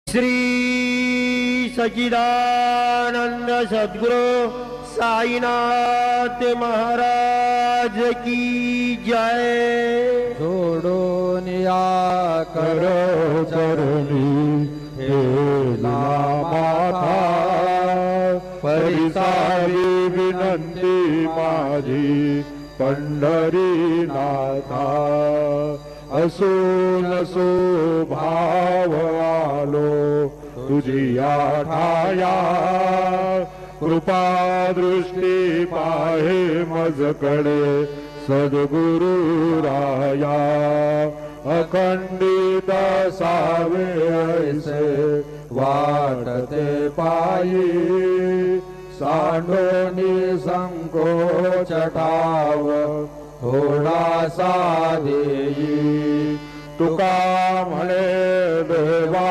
श्री सच्चिदानंद सद्गुरु साईनाथ महाराज की जय। जोडून या कर चरणी हे माता, परिसावी विनंती माझी पंढरीनाथा। असून भाव आलो तुझी ठाया, कृपा दृष्टी पाहे मजकडे सद्गुरु राया। अखंडित सावे ऐसे वाटते पायी, सांडोनी संकोच ठाव थोडासा देई। तुका म्हणे देवा